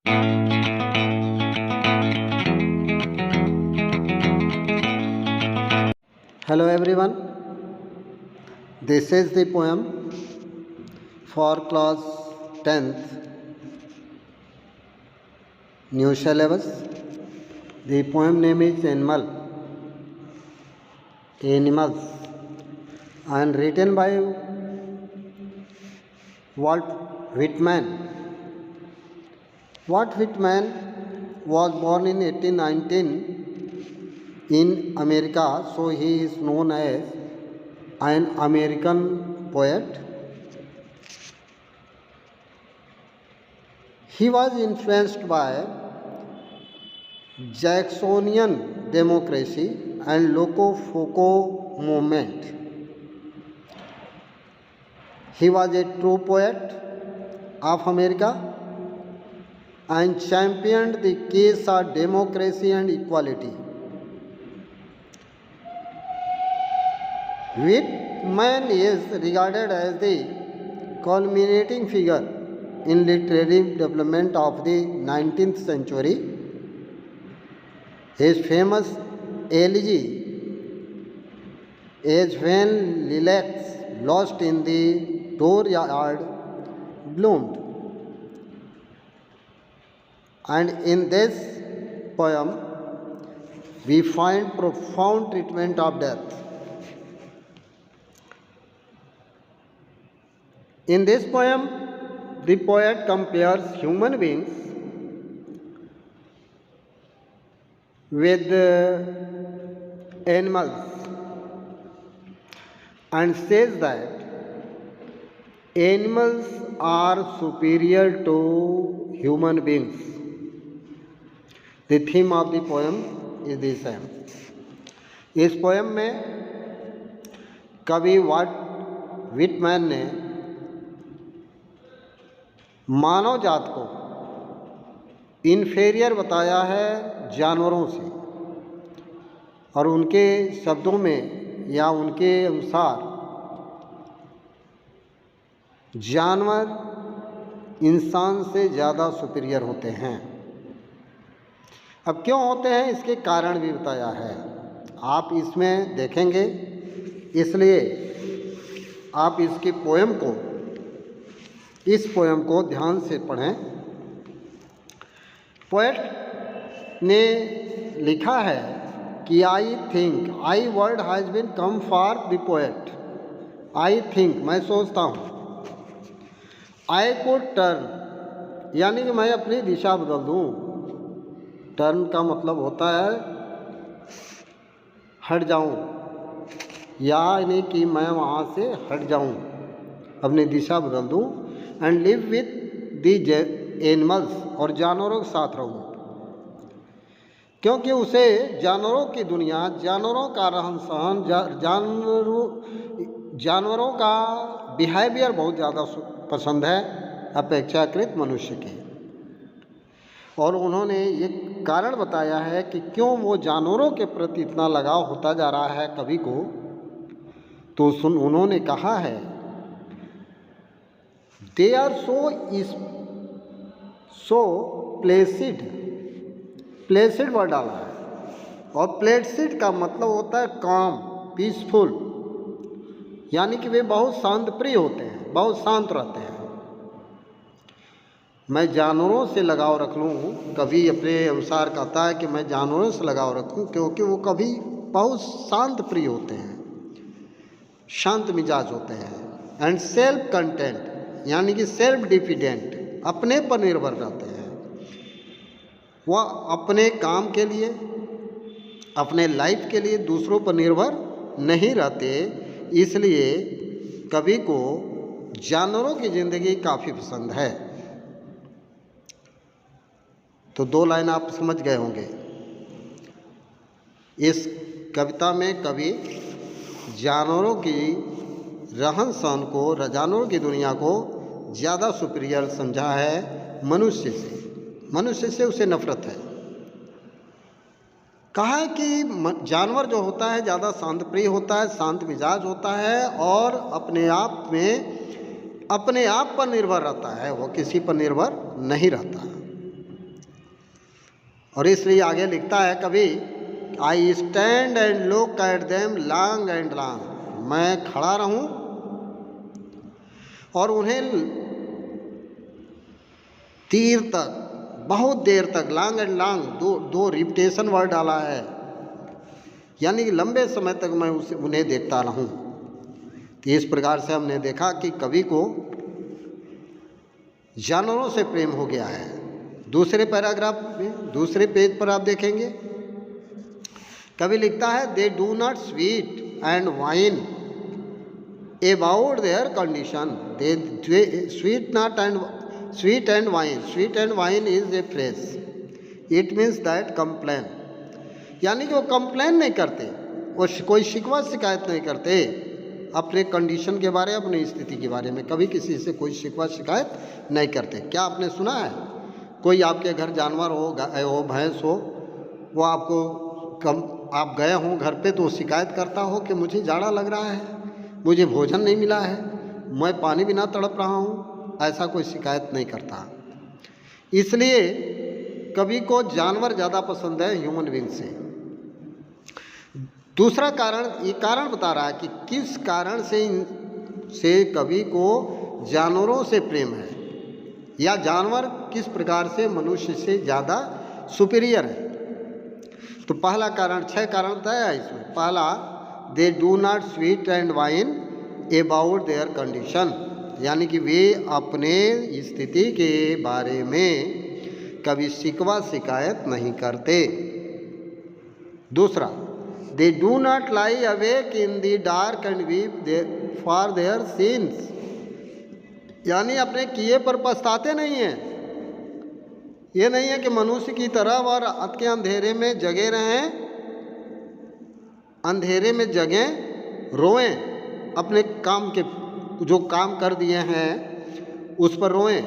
Hello everyone, this is the poem for class 10th new syllabus. The poem name is Animals, and written by Walt Whitman. Walt Whitman was born in 1819 in America, so he is known as an American poet. He was influenced by Jacksonian democracy and Locofoco movement. He was a true poet of America and championed the case of democracy and equality. Whitman is regarded as the culminating figure in literary development of the 19th century. His famous elegy, "As When Lilacs Lost in the Dooryard Bloomed," and in this poem we find profound treatment of death. In this poem, the poet compares human beings with animals and says that animals are superior to human beings. The theme of the poem is the same. इस poem में कवि Walt Whitman ने मानव जात को inferior बताया है जानवरों से, और उनके शब्दों में या उनके अनुसार जानवर इंसान से ज़्यादा सुपीरियर होते हैं। अब क्यों होते हैं इसके कारण भी बताया है, आप इसमें देखेंगे, इसलिए आप इस पोएम को ध्यान से पढ़ें। पोएट ने लिखा है कि I word has been come for the poet. I think, मैं सोचता हूँ। आई कुड टर्न, यानी कि मैं अपनी दिशा बदल दूँ। टर्न का मतलब होता है हट जाऊँ, यानी कि मैं वहाँ से हट जाऊँ, अपनी दिशा बदल दूँ। And live with the animals, और जानवरों के साथ रहूँ, क्योंकि उसे जानवरों की दुनिया, जानवरों का रहन सहन, जानवरों का बिहेवियर बहुत ज़्यादा पसंद है अपेक्षाकृत मनुष्य के। और उन्होंने ये कारण बताया है कि क्यों वो जानवरों के प्रति इतना लगाव होता जा रहा है कवि को। तो उन्होंने कहा है, they are so placid word डाला है, और प्लेसिड का मतलब होता है काम, पीसफुल, यानी कि वे बहुत शांत प्रिय होते हैं, बहुत शांत रहते हैं। मैं जानवरों से लगाव रख लूँ, कवि अपने अनुसार कहता है कि मैं जानवरों से लगाव रखूँ क्योंकि वो कभी बहुत शांत प्रिय होते हैं, शांत मिजाज होते हैं। एंड सेल्फ कंटेंट, यानी कि सेल्फ डिपेंडेंट, अपने पर निर्भर रहते हैं। वह अपने काम के लिए, अपने लाइफ के लिए दूसरों पर निर्भर नहीं रहते। इसलिए कवि को जानवरों की ज़िंदगी काफ़ी पसंद है। तो 2 लाइन आप समझ गए होंगे। इस कविता में कवि जानवरों की रहन सहन को, जानवरों की दुनिया को ज़्यादा सुपीरियर समझा है मनुष्य से उसे नफरत है। कहा है कि जानवर जो होता है ज़्यादा शांत प्रिय होता है, शांत मिजाज होता है, और अपने आप पर निर्भर रहता है, वो किसी पर निर्भर नहीं रहता। और इसलिए आगे लिखता है कभी, I stand and look at them long and long, मैं खड़ा रहूं और उन्हें तीर तक, बहुत देर तक, लॉन्ग एंड लॉन्ग, दो रिपीटेशन वर्ड डाला है, यानी कि लंबे समय तक मैं उन्हें देखता रहूं। तो इस प्रकार से हमने देखा कि कवि को जानवरों से प्रेम हो गया है। दूसरे पैराग्राफ में, दूसरे पेज पर आप देखेंगे, कवि लिखता है, they do not sweet and wine about their condition, they sweet not and sweet and wine, sweet and wine is a phrase, it means that complain, यानी कि वो कंप्लेन नहीं करते, वो कोई शिकवा शिकायत नहीं करते अपने कंडीशन के बारे, अपनी स्थिति के बारे में, कभी किसी से कोई शिकवा शिकायत नहीं करते। क्या आपने सुना है कोई आपके घर जानवर हो, गाय हो, भैंस हो, वो आपको आप गए हों घर पे तो शिकायत करता हो कि मुझे जाड़ा लग रहा है, मुझे भोजन नहीं मिला है, मैं पानी बिना तड़प रहा हूँ, ऐसा कोई शिकायत नहीं करता। इसलिए कवि को जानवर ज़्यादा पसंद है ह्यूमन बीइंग से। दूसरा कारण, ये कारण बता रहा है कि किस कारण से कवि को जानवरों से प्रेम है, या जानवर किस प्रकार से मनुष्य से ज़्यादा सुपीरियर है। तो पहला कारण, 6 कारण तय है इसमें। पहला, दे do not sweet and wine about their condition, यानी कि वे अपने स्थिति के बारे में कभी शिकवा शिकायत नहीं करते। दूसरा, दे do not lie awake in the dark and weep for their since, यानी अपने किए पर पछताते नहीं हैं। ये नहीं है कि मनुष्य की तरह वह रात के अंधेरे में जगे रहें, अंधेरे में जगें, रोएं, अपने काम के जो काम कर दिए हैं उस पर रोएं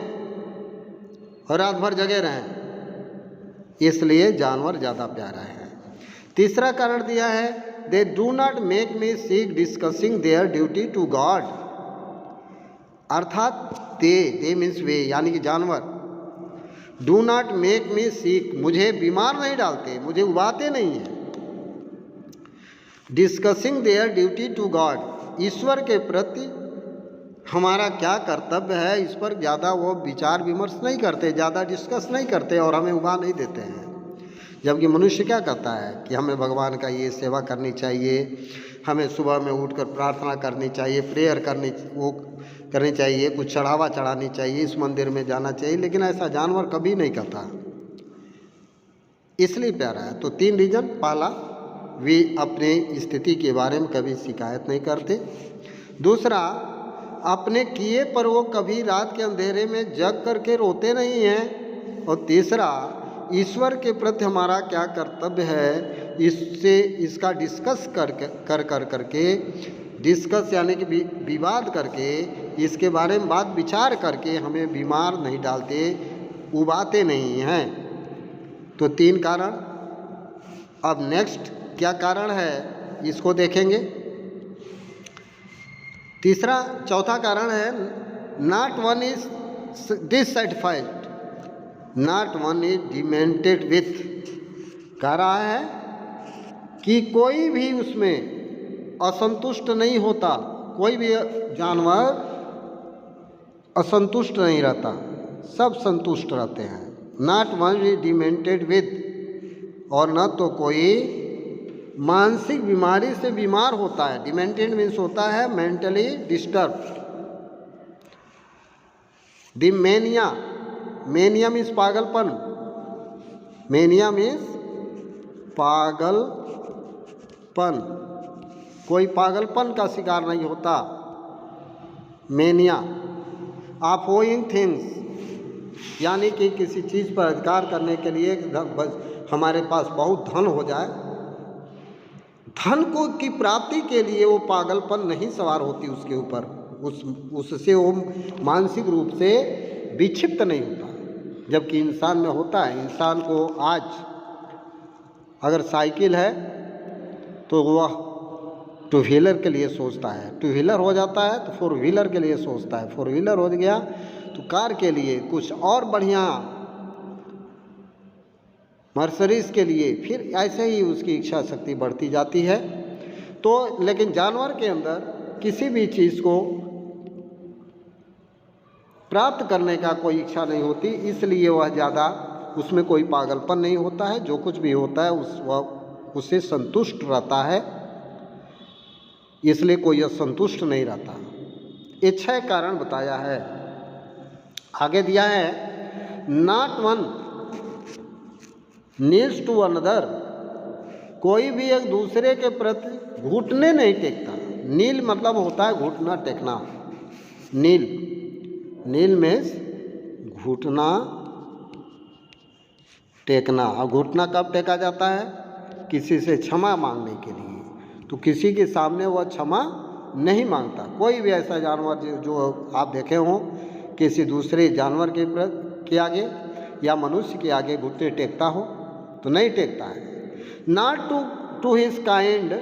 और रात भर जगे रहें। इसलिए जानवर ज़्यादा प्यारा है। तीसरा कारण दिया है, they do not make me sick discussing their duty to God, अर्थात दे मीन्स वे, यानी कि जानवर, do not make me sick, मुझे बीमार नहीं डालते, मुझे उबाते नहीं हैं। Discussing their duty to God, ईश्वर के प्रति हमारा क्या कर्तव्य है, इस पर ज़्यादा वो विचार विमर्श नहीं करते, ज़्यादा डिस्कस नहीं करते और हमें उबा नहीं देते हैं। जबकि मनुष्य क्या करता है कि हमें भगवान का ये सेवा करनी चाहिए, हमें सुबह में उठकर प्रार्थना करनी चाहिए, प्रेयर करनी चाहिए, कुछ चढ़ावा चढ़ानी चाहिए, इस मंदिर में जाना चाहिए, लेकिन ऐसा जानवर कभी नहीं करता, इसलिए प्यारा है। तो 3 रीजन, पहला, वे अपने स्थिति के बारे में कभी शिकायत नहीं करते। दूसरा, अपने किए पर वो कभी रात के अंधेरे में जग करके रोते नहीं हैं। और तीसरा, ईश्वर के प्रति हमारा क्या कर्तव्य है, इसका डिस्कस करके डिस्कस यानी कि विवाद करके, इसके बारे में बात विचार करके हमें बीमार नहीं डालते, उबाते नहीं हैं। तो 3 कारण। अब नेक्स्ट क्या कारण है इसको देखेंगे। चौथा कारण है, not one is dissatisfied, not one is demented with, कह रहा है कि कोई भी उसमें असंतुष्ट नहीं होता, कोई भी जानवर असंतुष्ट नहीं रहता, सब संतुष्ट रहते हैं। Not one is demented with, और न तो कोई मानसिक बीमारी से बीमार होता है। डिमेंटेड मीन्स होता है mentally disturb. The mania, mania means पागलपन, मेनिया मीन्स पागलपन, कोई पागलपन का शिकार नहीं होता। मेनिया ऑफ ओइंग थिंग्स, यानी कि किसी चीज़ पर अधिकार करने के लिए हमारे पास बहुत धन हो जाए, धन को की प्राप्ति के लिए वो पागलपन नहीं सवार होती उसके ऊपर, उससे वो मानसिक रूप से विक्षिप्त नहीं होता, जबकि इंसान में होता है। इंसान को आज अगर साइकिल है तो वह 2 व्हीलर के लिए सोचता है, 2 व्हीलर हो जाता है तो 4 व्हीलर के लिए सोचता है, 4 व्हीलर हो गया तो कार के लिए, कुछ और बढ़िया मर्सरीज के लिए, फिर ऐसे ही उसकी इच्छा शक्ति बढ़ती जाती है। तो लेकिन जानवर के अंदर किसी भी चीज़ को प्राप्त करने का कोई इच्छा नहीं होती, इसलिए वह ज़्यादा उसमें कोई पागलपन नहीं होता है। जो कुछ भी होता है वह उससे संतुष्ट रहता है, इसलिए कोई असंतुष्ट नहीं रहता। ये 6 कारण बताया है। आगे दिया है not one needs to another, कोई भी एक दूसरे के प्रति घुटने नहीं टेकता। नील मतलब होता है घुटना टेकना। नील, नील में घुटना टेकना। और घुटना कब टेका जाता है? किसी से क्षमा मांगने के लिए। तो किसी के सामने वह क्षमा नहीं मांगता। कोई भी ऐसा जानवर जो आप देखे हों किसी दूसरे जानवर के आगे या मनुष्य के आगे घुटने टेकता हो, तो नहीं टेकता है। Not to his kind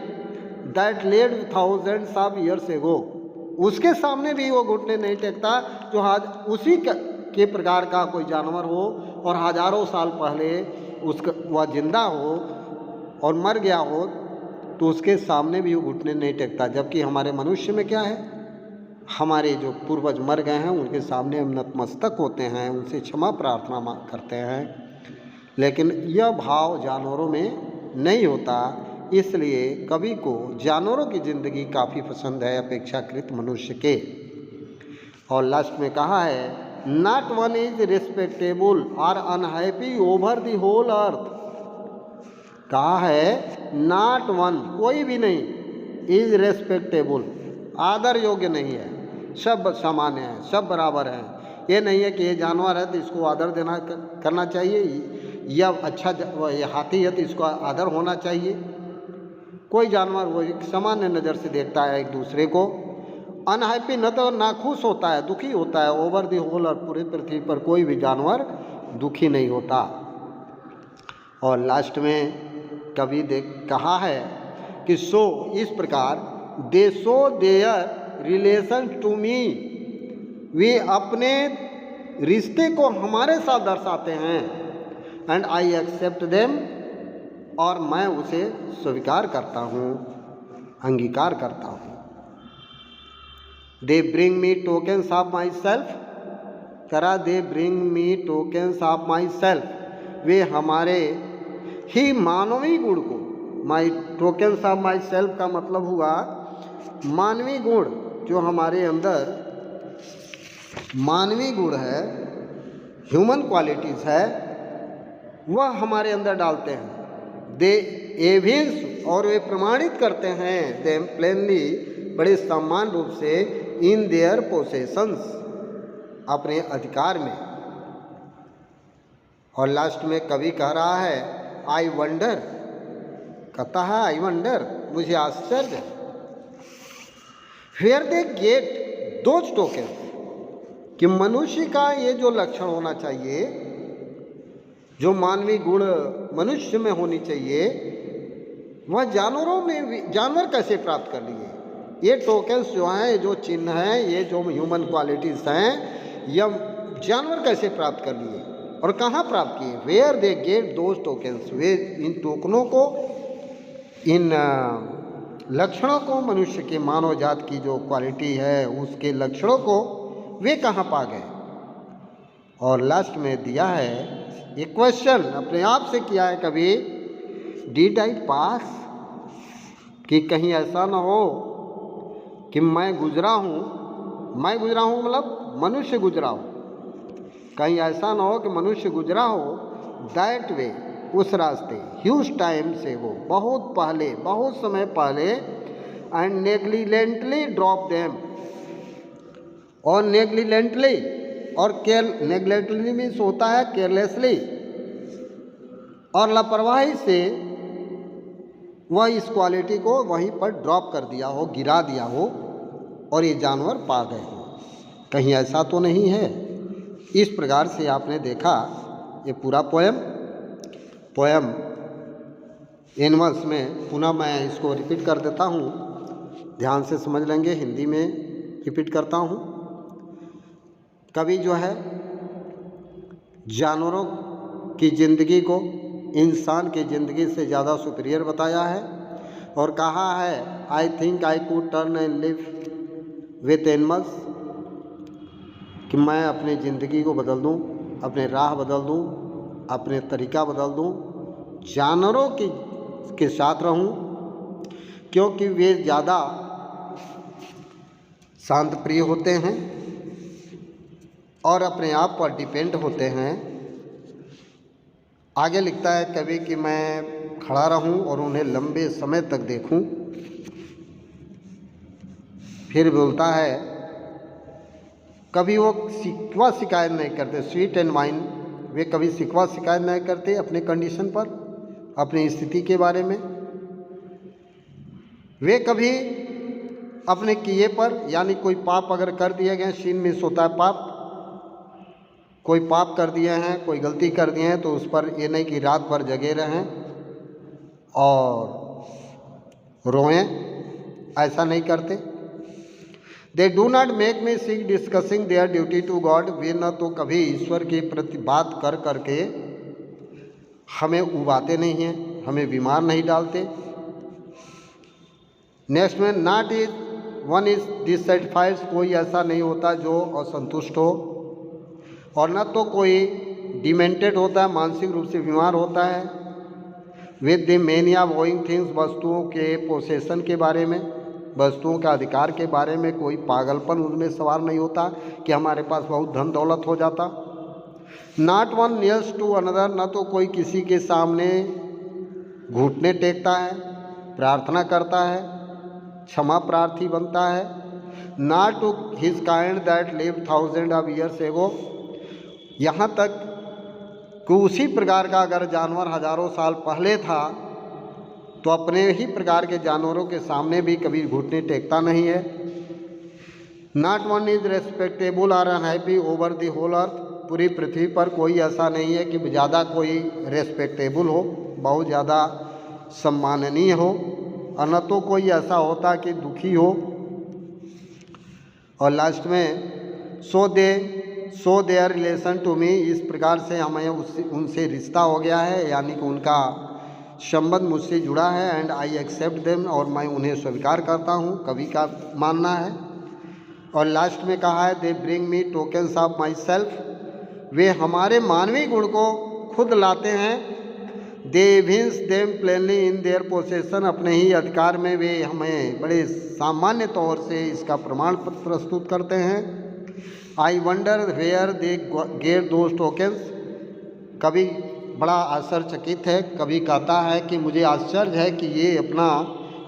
that led thousands of years ago, उसके सामने भी वो घुटने नहीं टेकता जो आज उसी के प्रकार का कोई जानवर हो और हजारों साल पहले उसका वह जिंदा हो और मर गया हो, तो उसके सामने भी वो घुटने नहीं टेकता। जबकि हमारे मनुष्य में क्या है, हमारे जो पूर्वज मर गए हैं उनके सामने हम नतमस्तक होते हैं, उनसे क्षमा प्रार्थना करते हैं। लेकिन यह भाव जानवरों में नहीं होता, इसलिए कवि को जानवरों की ज़िंदगी काफ़ी पसंद है अपेक्षाकृत मनुष्य के। और लास्ट में कहा है नॉट वन इज रिस्पेक्टेबल और unhappy over the whole earth. कहा है नॉट वन, कोई भी नहीं, इज रेस्पेक्टेबल, आदर योग्य नहीं है। सब सामान्य है, सब बराबर हैं। ये नहीं है कि ये जानवर है तो इसको आदर देना करना चाहिए, या अच्छा ये हाथी है तो इसको आदर होना चाहिए। कोई जानवर वो एक सामान्य नज़र से देखता है एक दूसरे को। अनहैप्पी न तो नाखुश होता है, दुखी होता है। ओवर दी होल, और पूरी पृथ्वी पर कोई भी जानवर दुखी नहीं होता। और लास्ट में कवि कहा है कि सो इस प्रकार they show their relation to me, वे अपने रिश्ते को हमारे साथ दर्शाते हैं। एंड आई एक्सेप्ट देम, और मैं उसे स्वीकार करता हूँ, अंगीकार करता हूँ। They bring me tokens of myself, करा they bring me tokens of myself, वे हमारे ही मानवीय गुण को, my tokens of myself का मतलब हुआ मानवीय गुण, जो हमारे अंदर मानवीय गुण है, ह्यूमन क्वालिटीज़ है, वह हमारे अंदर डालते हैं। दे एविंस, और वे प्रमाणित करते हैं, देम प्लेनली, बड़े समान रूप से, इन देयर पोसेशंस, अपने अधिकार में। और लास्ट में कवि कह रहा है आई वंडर, कहता है आई वंडर, मुझे आश्चर्य है, where they get those token, कि मनुष्य का ये जो लक्षण होना चाहिए, जो मानवीय गुण मनुष्य में होनी चाहिए, वह जानवरों में जानवर कैसे प्राप्त कर लिए। ये टोकन्स जो हैं, जो चिन्ह हैं, ये जो ह्यूमन क्वालिटीज़ हैं, यह जानवर कैसे प्राप्त कर लिए और कहाँ प्राप्त किए। Where they get those tokens, वे इन टोकनों को, इन लक्षणों को, मनुष्य के मानव जात की जो क्वालिटी है उसके लक्षणों को वे कहाँ पा गए। और लास्ट में दिया है एक क्वेश्चन, अपने आप से किया है कभी, डिड आई पास, कि कहीं ऐसा ना हो कि मैं गुजरा हूँ मतलब मनुष्य गुजरा हो, कहीं ऐसा ना हो कि मनुष्य गुजरा हो, दैट वे, उस रास्ते, ह्यूज टाइम से, वो बहुत पहले, बहुत समय पहले, एंड नेग्लिजेंटली ड्रॉप देम, और नेग्लिजेंटली, और नेग्लेक्टली मीन्स होता है केयरलेसली, और लापरवाही से वह इस क्वालिटी को वहीं पर ड्रॉप कर दिया हो, गिरा दिया हो, और ये जानवर पा गए हो। कहीं ऐसा तो नहीं है। इस प्रकार से आपने देखा ये पूरा पोएम एनिमल्स में। पुनः मैं इसको रिपीट कर देता हूँ, ध्यान से समझ लेंगे। हिंदी में रिपीट करता हूँ। कवि जो है जानवरों की ज़िंदगी को इंसान की ज़िंदगी से ज़्यादा सुपीरियर बताया है और कहा है I think I could turn and live with animals, कि मैं अपनी ज़िंदगी को बदल दूं, अपने राह बदल दूं, अपने तरीका बदल दूं, जानवरों के साथ रहूं, क्योंकि वे ज़्यादा शांत प्रिय होते हैं और अपने आप पर डिपेंड होते हैं। आगे लिखता है कवि कि मैं खड़ा रहूं और उन्हें लंबे समय तक देखूं। फिर बोलता है कभी वो शिकवा शिकायत नहीं करते, स्वीट एंड वाइन, वे कभी शिकवा शिकायत नहीं करते अपने कंडीशन पर, अपनी स्थिति के बारे में। वे कभी अपने किए पर, यानी कोई पाप अगर कर दिए गए, सीन मिस होता है पाप, कोई पाप कर दिए हैं, कोई गलती कर दिए हैं, तो उस पर ये नहीं कि रात भर जगे रहें और रोएं, ऐसा नहीं करते। They do not make me sick discussing their duty to God, वे न तो कभी ईश्वर के प्रति बात कर करके हमें उबाते नहीं हैं, हमें बीमार नहीं डालते। नेक्स्ट में not is one is dissatisfied, कोई ऐसा नहीं होता जो असंतुष्ट हो, और न तो कोई डिमेंटेड होता है, मानसिक रूप से बीमार होता है। With the mania of owing things, वस्तुओं के पोसेशन के बारे में, वस्तुओं का अधिकार के बारे में कोई पागलपन उनमें सवार नहीं होता कि हमारे पास बहुत धन दौलत हो जाता। Not one nears to another, न तो कोई किसी के सामने घुटने टेकता है, प्रार्थना करता है, क्षमा प्रार्थी बनता है। Not to his kind that live thousand of years ago, यहाँ तक कि उसी प्रकार का अगर जानवर हजारों साल पहले था तो अपने ही प्रकार के जानवरों के सामने भी कभी घुटने टेकता नहीं है। नॉट वन इज रेस्पेक्टेबल और unhappy over the whole earth, पूरी पृथ्वी पर कोई ऐसा नहीं है कि ज़्यादा कोई रेस्पेक्टेबल हो, बहुत ज़्यादा सम्माननीय हो, और न तो कोई ऐसा होता कि दुखी हो। और लास्ट में so their relation to me, इस प्रकार से हमें उनसे रिश्ता हो गया है, यानी कि उनका संबंध मुझसे जुड़ा है। एंड आई एक्सेप्ट देम, और मैं उन्हें स्वीकार करता हूँ, कवि का मानना है। और लास्ट में कहा है they bring me tokens of myself, वे हमारे मानवीय गुण को खुद लाते हैं। They evince them plainly in their possession, अपने ही अधिकार में वे हमें बड़े सामान्य तौर से इसका प्रमाण पत्र प्रस्तुत करते हैं। I wonder where they get those tokens, कभी बड़ा आश्चर्यचकित है, कभी कहता है कि मुझे आश्चर्य है कि ये अपना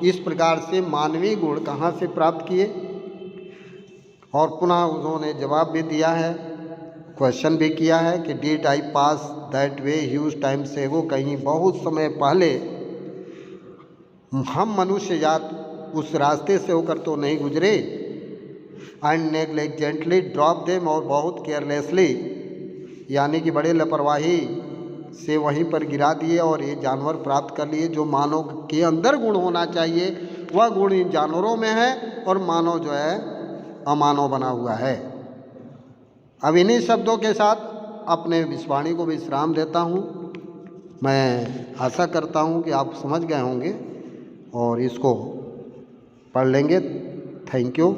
इस प्रकार से मानवीय गुण कहाँ से प्राप्त किए। और पुनः उन्होंने जवाब भी दिया है, क्वेश्चन भी किया है कि did I pass that way huge time से, वो कहीं बहुत समय पहले हम मनुष्य जात उस रास्ते से होकर तो नहीं गुजरे। एंड नेग्लिजेंटली ड्रॉप देम, और बहुत केयरलेसली, यानी कि बड़े लापरवाही से वहीं पर गिरा दिए और ये जानवर प्राप्त कर लिए। जो मानव के अंदर गुण होना चाहिए वह गुण इन जानवरों में है, और मानव जो है अमानव बना हुआ है। अब इन्हीं शब्दों के साथ अपने इस वाणी को विश्राम देता हूँ। मैं आशा करता हूँ कि आप समझ गए होंगे और इसको पढ़ लेंगे। Thank you.